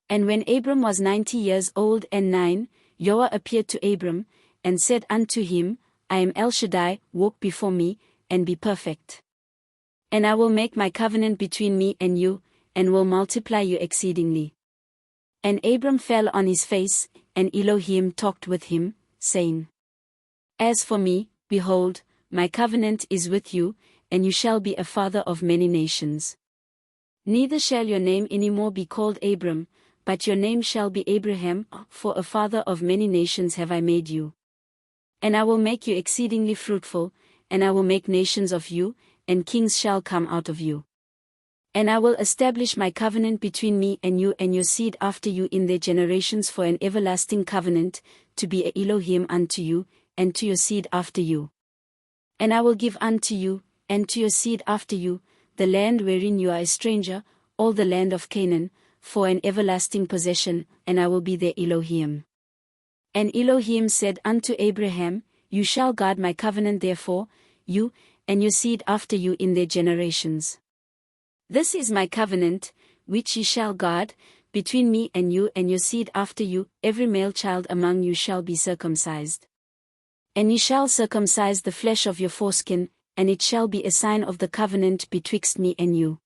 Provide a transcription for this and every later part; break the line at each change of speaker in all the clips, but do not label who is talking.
And when Abram was 90 years old and 9, Yahuah appeared to Abram, and said unto him, I am El Shaddai, walk before me, and be perfect. And I will make my covenant between me and you, and will multiply you exceedingly. And Abram fell on his face, and Elohim talked with him, saying, As for me, behold, my covenant is with you, and you shall be a father of many nations. Neither shall your name any more be called Abram, but your name shall be Abraham, for a father of many nations have I made you. And I will make you exceedingly fruitful, and I will make nations of you, and kings shall come out of you. And I will establish my covenant between me and you and your seed after you in their generations for an everlasting covenant, to be a Elohim unto you, and to your seed after you. And I will give unto you, and to your seed after you, the land wherein you are a stranger, all the land of Canaan, for an everlasting possession, and I will be their Elohim. And Elohim said unto Abraham, You shall guard my covenant therefore, you, and your seed after you in their generations. This is my covenant, which ye shall guard, between me and you and your seed after you, every male child among you shall be circumcised. And ye shall circumcise the flesh of your foreskin, and it shall be a sign of the covenant betwixt me and you.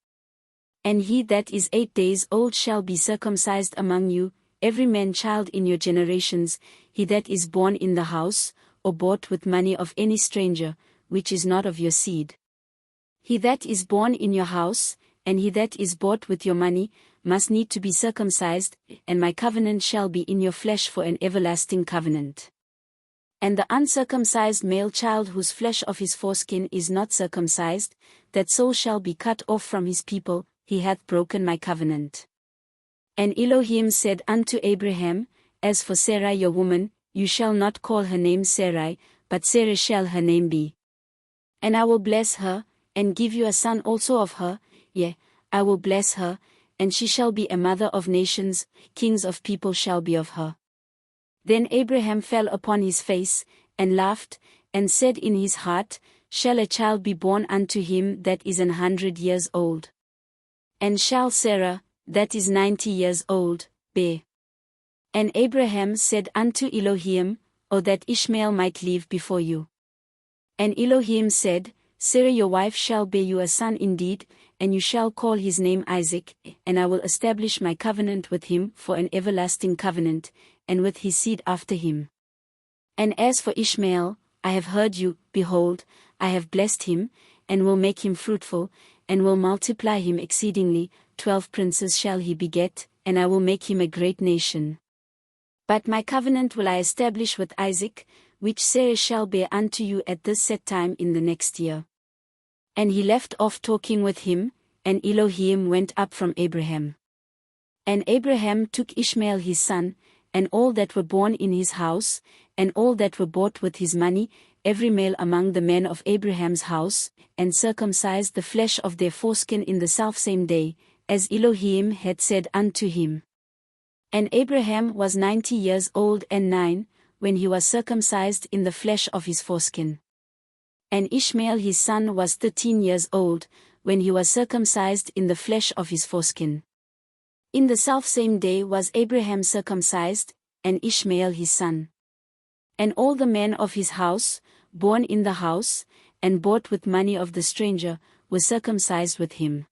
And he that is 8 days old shall be circumcised among you, every man child in your generations, he that is born in the house, or bought with money of any stranger, which is not of your seed. He that is born in your house, and he that is bought with your money, must need to be circumcised, and my covenant shall be in your flesh for an everlasting covenant. And the uncircumcised male child whose flesh of his foreskin is not circumcised, that soul shall be cut off from his people, he hath broken my covenant. And Elohim said unto Abraham, As for Sarai your woman, you shall not call her name Sarai, but Sarah shall her name be. And I will bless her, and give you a son also of her, yea, I will bless her, and she shall be a mother of nations, kings of people shall be of her. Then Abraham fell upon his face, and laughed, and said in his heart, Shall a child be born unto him that is 100 years old? And shall Sarah, that is 90 years old, bear? And Abraham said unto Elohim, O that Ishmael might live before you. And Elohim said, Sarah your wife shall bear you a son indeed, and you shall call his name Isaac, and I will establish my covenant with him for an everlasting covenant, and with his seed after him. And as for Ishmael, I have heard you, behold, I have blessed him, and will make him fruitful, and will multiply him exceedingly, 12 princes shall he beget, and I will make him a great nation. But my covenant will I establish with Isaac, which Sarah shall bear unto you at this set time in the next year. And he left off talking with him, and Elohim went up from Abraham. And Abraham took Ishmael his son, and all that were born in his house, and all that were bought with his money, every male among the men of Abraham's house, and circumcised the flesh of their foreskin in the selfsame day, as Elohim had said unto him. And Abraham was 90 years old and 9, when he was circumcised in the flesh of his foreskin. And Ishmael his son was 13 years old, when he was circumcised in the flesh of his foreskin. In the selfsame day was Abraham circumcised, and Ishmael his son. And all the men of his house, born in the house, and bought with money of the stranger, were circumcised with him.